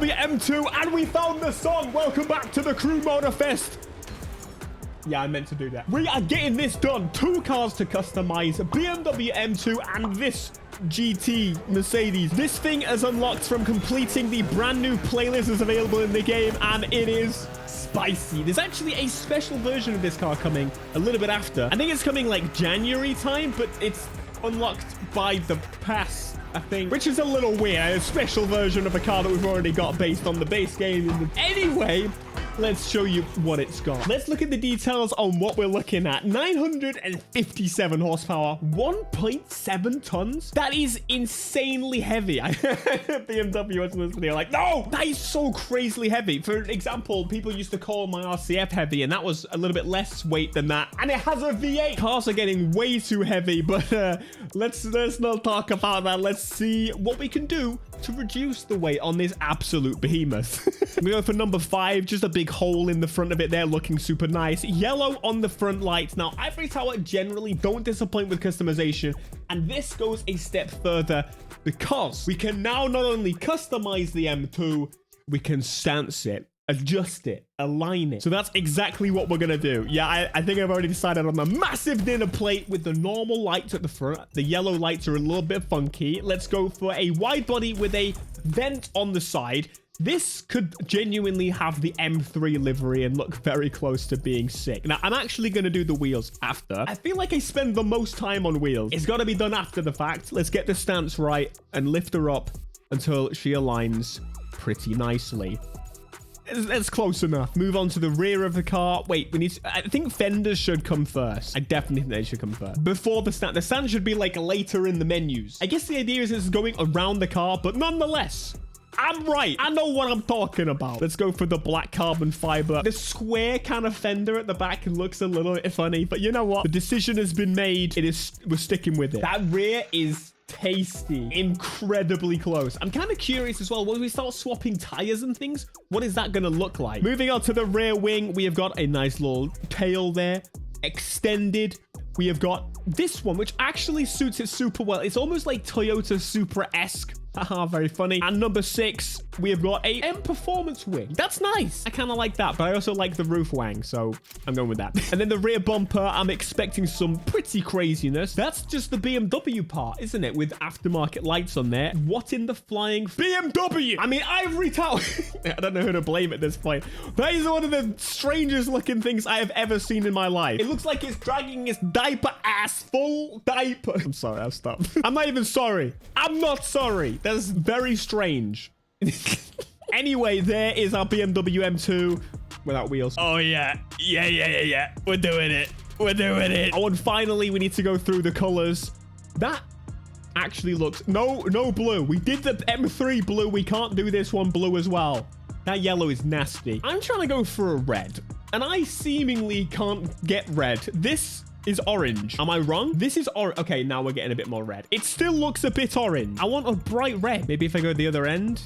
BMW M2, and we found the song. Welcome back to the Crew Motor Fest. Yeah, I meant to do that. We are getting this done. 2 cars to customize, BMW M2 and this GT Mercedes. This thing is unlocked from completing the brand new playlist that's available in the game, and it is spicy. There's actually a special version of this car coming a little bit after. I think it's coming like January time, but it's unlocked by the pass, I think, which is a little weird. A special version of a car that we've already got based on the base game. Anyway, let's show you what it's got. Let's look at the details on what we're looking at. 957 horsepower, 1.7 tons. That is insanely heavy. BMW was listening, like, no, that is so crazily heavy. For example, people used to call my RCF heavy, and that was a little bit less weight than that. And it has a V8. Cars are getting way too heavy, but let's not talk about that. Let's see what we can do to reduce the weight on this absolute behemoth. We go for number 5, just a big hole in the front of it there, looking super nice. Yellow on the front lights. Now, Ivory Tower generally don't disappoint with customization, and this goes a step further because we can now not only customize the M2, we can stance it, adjust it, align it. So that's exactly what we're gonna do. Yeah, I think I've already decided on the massive dinner plate with the normal lights at the front. The yellow lights are a little bit funky. Let's go for a wide body with a vent on the side. This could genuinely have the M3 livery and look very close to being sick. Now, I'm actually going to do the wheels after. I feel like I spend the most time on wheels. It's got to be done after the fact. Let's get the stance right and lift her up until she aligns pretty nicely. It's close enough. Move on to the rear of the car. Wait, I think fenders should come first. I definitely think they should come first. Before the stand. The stand should be like later in the menus. I guess the idea is it's going around the car, but nonetheless, I'm right. I know what I'm talking about. Let's go for the black carbon fiber. The square kind of fender at the back looks a little bit funny, but you know what? The decision has been made. We're sticking with it. That rear is tasty. Incredibly close. I'm kind of curious as well, when we start swapping tires and things, what is that going to look like? Moving on to the rear wing, we have got a nice little tail there. Extended. We have got this one, which actually suits it super well. It's almost like Toyota Supra-esque. Haha, very funny. And number 6, we have got a M Performance wing. That's nice. I kind of like that, but I also like the roof wang, so I'm going with that. And then the rear bumper, I'm expecting some pretty craziness. That's just the BMW part, isn't it? With aftermarket lights on there. What in the flying BMW? I mean, Ivory Tower. I don't know who to blame at this point. That is one of the strangest looking things I have ever seen in my life. It looks like it's dragging its diaper ass, full diaper. I'm sorry, I'll stop. I'm not even sorry. I'm not sorry. That's very strange. Anyway, there is our BMW M2 without wheels. Oh, yeah. Yeah. We're doing it. Oh, and finally, we need to go through the colors. That actually looks... No blue. We did the M3 blue. We can't do this one blue as well. That yellow is nasty. I'm trying to go for a red, and I seemingly can't get red. This is orange. Am I wrong? This is orange. Okay, now we're getting a bit more red. It still looks a bit orange. I want a bright red. Maybe if I go the other end.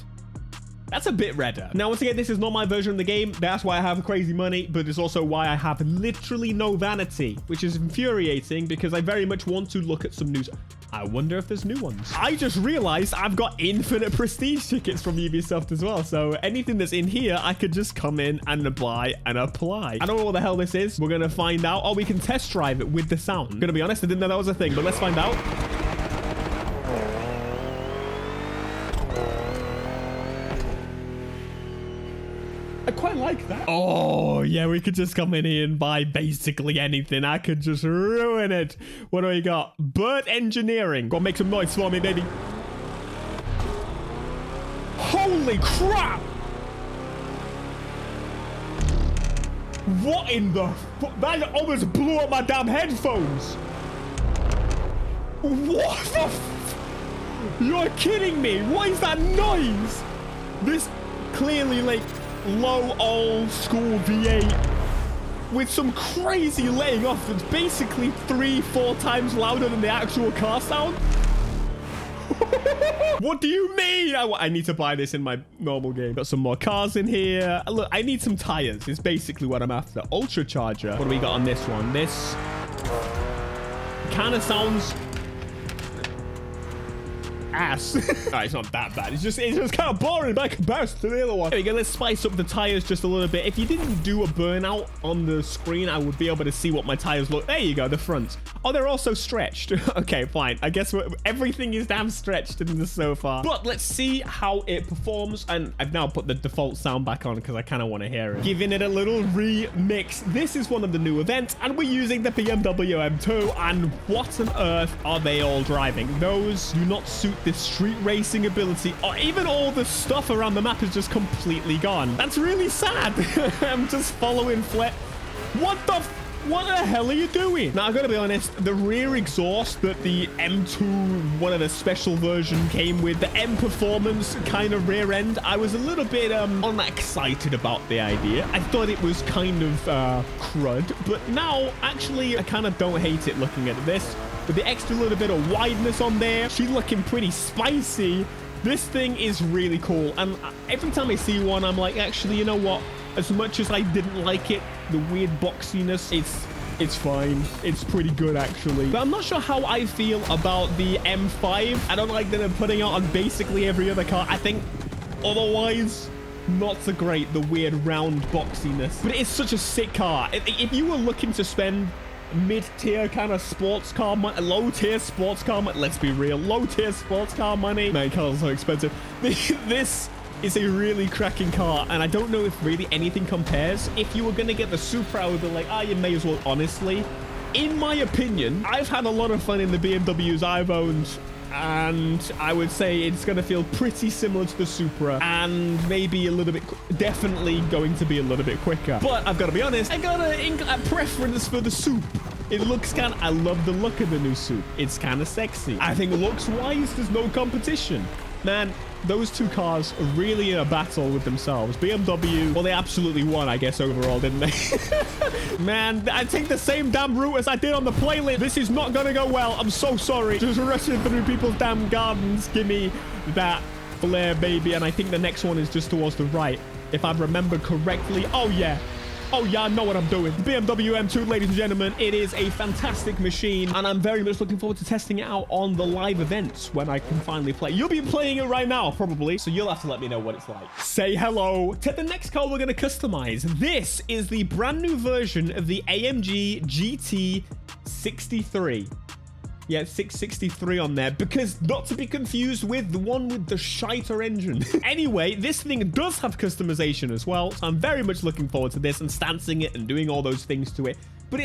That's a bit redder. Now, once again, this is not my version of the game. That's why I have crazy money, but it's also why I have literally no vanity, which is infuriating because I very much want to look at some news. I wonder if there's new ones. I just realized I've got infinite prestige tickets from Ubisoft as well. So anything that's in here, I could just come in and buy and apply. I don't know what the hell this is. We're going to find out. Oh, we can test drive it with the sound. I'm going to be honest, I didn't know that was a thing, but let's find out. I quite like that. Oh, yeah, we could just come in here and buy basically anything. I could just ruin it. What do we got? Bird engineering. Go on, make some noise for me, baby. Holy crap! What in the... That almost blew up my damn headphones. What the... You're kidding me. What is that noise? This clearly, like... low old school V8 with some crazy letting off that's basically 3-4 times louder than the actual car sound. What do you mean? I need to buy this in my normal game. Got some more cars in here. Look, I need some tires is basically what I'm after. Ultracharger. What do we got on this one? This kind of sounds ass. Alright, it's not that bad. It's just kind of boring by comparison to the other one. There we go. Let's spice up the tires just a little bit. If you didn't do a burnout on the screen, I would be able to see what my tires look. There you go, the front. Oh, they're also stretched. Okay, fine. I guess everything is damn stretched in this so far. But let's see how it performs. And I've now put the default sound back on because I kind of want to hear it. Giving it a little remix. This is one of the new events, and we're using the BMW M2. And what on earth are they all driving? Those do not suit this street racing ability, or even all the stuff around the map is just completely gone. That's really sad. I'm just following Flet. What the hell are you doing? Now, I gotta be honest, the rear exhaust that the M2, one of the special version came with, the M Performance kind of rear end, I was a little bit unexcited about the idea. I thought it was kind of crud, but now, actually, I kind of don't hate it looking at this. With the extra little bit of wideness on there, she's looking pretty spicy. This thing is really cool, and every time I see one, I'm like, actually, you know what? As much as I didn't like it, the weird boxiness, it's fine. It's pretty good, actually. But I'm not sure how I feel about the M5. I don't like that they're putting out on basically every other car. I think otherwise, not so great, the weird round boxiness. But it's such a sick car. If you were looking to spend mid-tier kind of sports car money, low-tier sports car money, let's be real, low-tier sports car money. Man, cars are so expensive. This is a really cracking car, and I don't know if really anything compares. If you were going to get the Supra, I would be like, you may as well. Honestly, in my opinion, I've had a lot of fun in the BMWs I've owned, and I would say it's going to feel pretty similar to the Supra, and maybe a little bit, definitely going to be a little bit quicker. But I've got to be honest, I got a preference for the Soup. It looks kind of, I love the look of the new Soup. It's kind of sexy. I think looks-wise, there's no competition. Man, those two cars are really in a battle with themselves. BMW, well, they absolutely won, I guess, overall, didn't they? Man, I take the same damn route as I did on the playlist. This is not gonna go well. I'm so sorry. Just rushing through people's damn gardens. Give me that flare, baby. And I think the next one is just towards the right, if I remember correctly. Oh, yeah. Oh, yeah, I know what I'm doing. BMW M2, ladies and gentlemen, it is a fantastic machine, and I'm very much looking forward to testing it out on the live events when I can finally play. You'll be playing it right now, probably, so you'll have to let me know what it's like. Say hello to the next car we're going to customize. This is the brand new version of the AMG GT 63. Yeah, 663 on there, because not to be confused with the one with the shiter engine. Anyway, this thing does have customization as well, so I'm very much looking forward to this and stancing it and doing all those things to it. But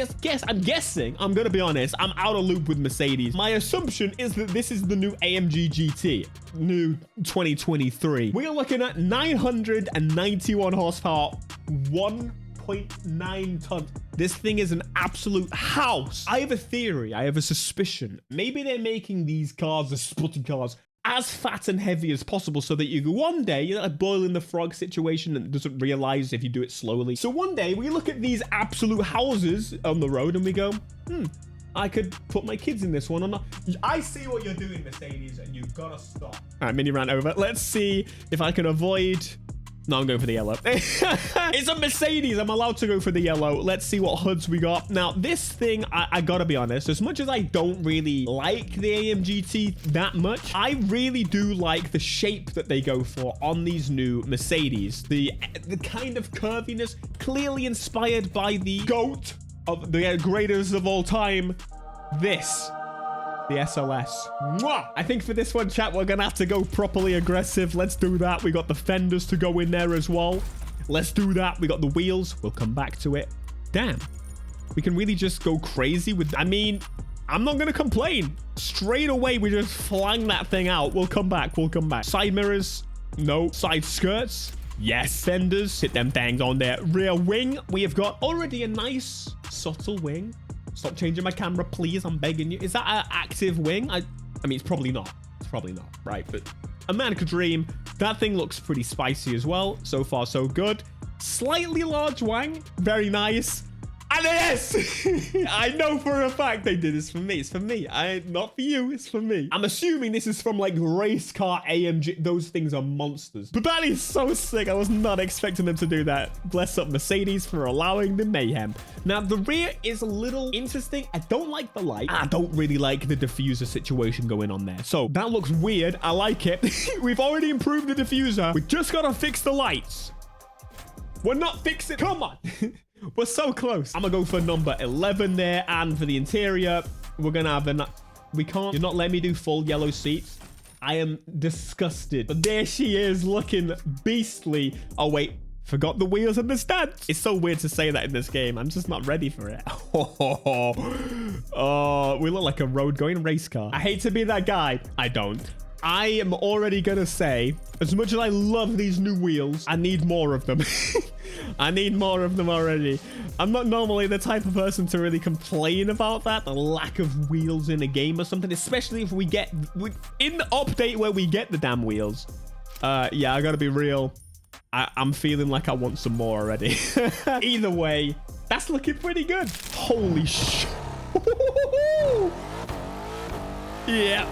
I'm guessing, I'm going to be honest, I'm out of loop with Mercedes. My assumption is that this is the new AMG GT, new 2023. We are looking at 991 horsepower, 1.9 tons. This thing is an absolute house. I have a theory. I have a suspicion. Maybe they're making these cars, the sporty cars, as fat and heavy as possible so that you one day, you know, like boiling the frog situation and doesn't realize if you do it slowly. So one day we look at these absolute houses on the road and we go, I could put my kids in this one or not. I see what you're doing, Mercedes, and you've got to stop. All right, mini rant over. Let's see if I can avoid... No, I'm going for the yellow. It's a Mercedes. I'm allowed to go for the yellow. Let's see what hoods we got. Now, this thing, I gotta be honest, as much as I don't really like the AMG GT that much, I really do like the shape that they go for on these new Mercedes. The kind of curviness, clearly inspired by the GOAT of the greatest of all time, this. The SLS. Mwah! I think for this one, chat, we're gonna have to go properly aggressive. Let's do that. We got the fenders to go in there as well. Let's do that. We got the wheels. We'll come back to it. Damn. We can really just go crazy with... I mean, I'm not gonna complain. Straight away, we just flang that thing out. We'll come back. We'll come back. Side mirrors. No. Side skirts. Yes. Fenders. Hit them things on there. Rear wing. We have got already a nice, subtle wing. Stop changing my camera, please. I'm begging you. Is that an active wing? I mean, it's probably not. It's probably not, right? But a man could dream. That thing looks pretty spicy as well. So far, so good. Slightly large wang. Very nice. And yes, I know for a fact they did this for me. It's for me. Not for you. It's for me. I'm assuming this is from like race car AMG. Those things are monsters. But that is so sick. I was not expecting them to do that. Bless up Mercedes for allowing the mayhem. Now, the rear is a little interesting. I don't like the light. I don't really like the diffuser situation going on there. So that looks weird. I like it. We've already improved the diffuser. We just got to fix the lights. We're not fixing. Come on. We're so close. I'm gonna go for number 11 there, and for the interior, we're gonna have we can't. You're not letting me do full yellow seats. I am disgusted. But there she is, looking beastly. Oh wait, forgot the wheels and the stands. It's so weird to say that in this game. I'm just not ready for it. Oh, we look like a road-going race car. I hate to be that guy. I don't. I am already gonna say, as much as I love these new wheels, I need more of them. I need more of them already. I'm not normally the type of person to really complain about that, the lack of wheels in a game or something, especially if we get in the update where we get the damn wheels. Yeah, I gotta be real. I'm feeling like I want some more already. Either way, that's looking pretty good. Holy shit. Yeah.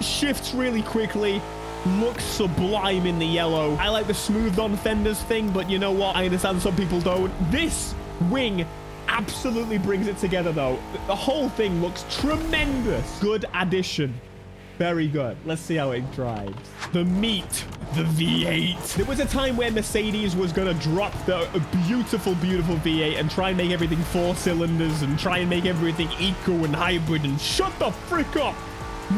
Shifts really quickly. Looks sublime in the yellow. I like the smoothed on fenders thing, but you know what? I understand some people don't. This wing absolutely brings it together, though. The whole thing looks tremendous. Good addition. Very good. Let's see how it drives. The meat, the V8. There was a time where Mercedes was going to drop the beautiful, beautiful V8 and try and make everything 4 cylinders and try and make everything eco and hybrid, and shut the frick up.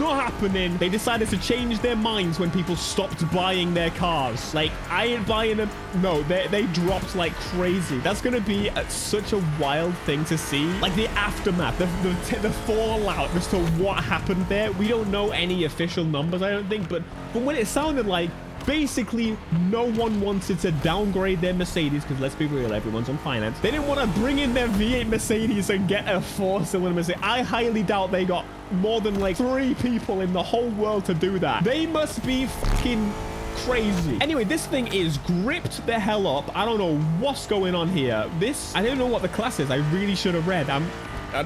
Not happening. They decided to change their minds when people stopped buying their cars. Like, I ain't buying them. No, they dropped like crazy. That's gonna be such a wild thing to see. Like the aftermath, the fallout as to what happened there. We don't know any official numbers, I don't think, but from what it sounded like, basically no one wanted to downgrade their Mercedes, because let's be real, everyone's on finance. They didn't want to bring in their V8 Mercedes and get a 4-cylinder Mercedes. I highly doubt they got more than like 3 people in the whole world to do that. They must be fucking crazy. Anyway, this thing is gripped the hell up. I don't know what's going on here. I don't know what the class is. I really should have read.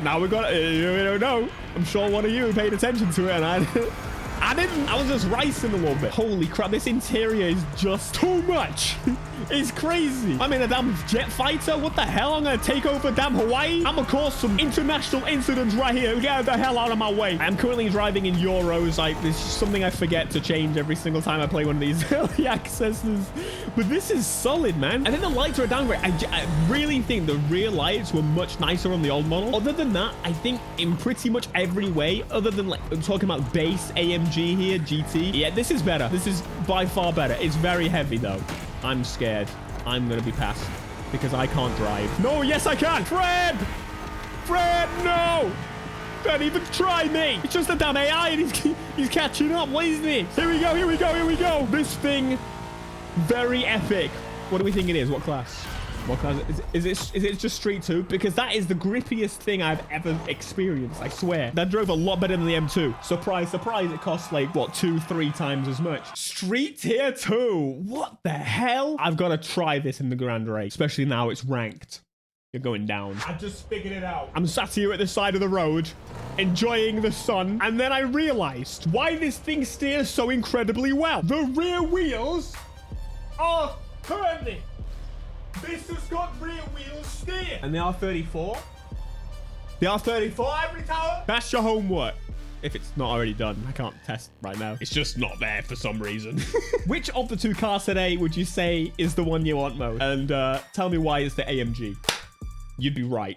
Now we got you don't know. I'm sure one of you paid attention to it, and I didn't. I was just racing a little bit. Holy crap, this interior is just too much. It's crazy. I'm in a damn jet fighter. What the hell? I'm going to take over damn Hawaii. I'm going to cause some international incidents right here. Get the hell out of my way. I'm currently driving in Euros. This is something I forget to change every single time I play one of these early accesses. But this is solid, man. And then the lights are a downgrade. I really think the rear lights were much nicer on the old model. Other than that, I think in pretty much every way, other than like I'm talking about base AMG here, GT. Yeah, this is better. This is by far better. It's very heavy though. I'm scared. I'm going to be passed because I can't drive. No, yes, I can. Fred! Fred, no! Don't even try me. It's just a damn AI and he's catching up. What is this? Here we go, here we go, here we go. This thing, very epic. What do we think it is? What class? What class? Is it just Street 2? Because that is the grippiest thing I've ever experienced, I swear. That drove a lot better than the M2. Surprise, surprise, it costs like, what, 2-3 times as much. Street Tier 2? What the hell? I've got to try this in the Grand Race, especially now it's ranked. You're going down. I just figured it out. I'm sat here at the side of the road, enjoying the sun, and then I realized why this thing steers so incredibly well. The rear wheels are currently... This has got rear wheel steer. And they are 34. They are 34, Ivory Tower. That's your homework. If it's not already done. I can't test right now. It's just not there for some reason. Which of the 2 cars today would you say is the one you want most? And tell me why it's the AMG. You'd be right.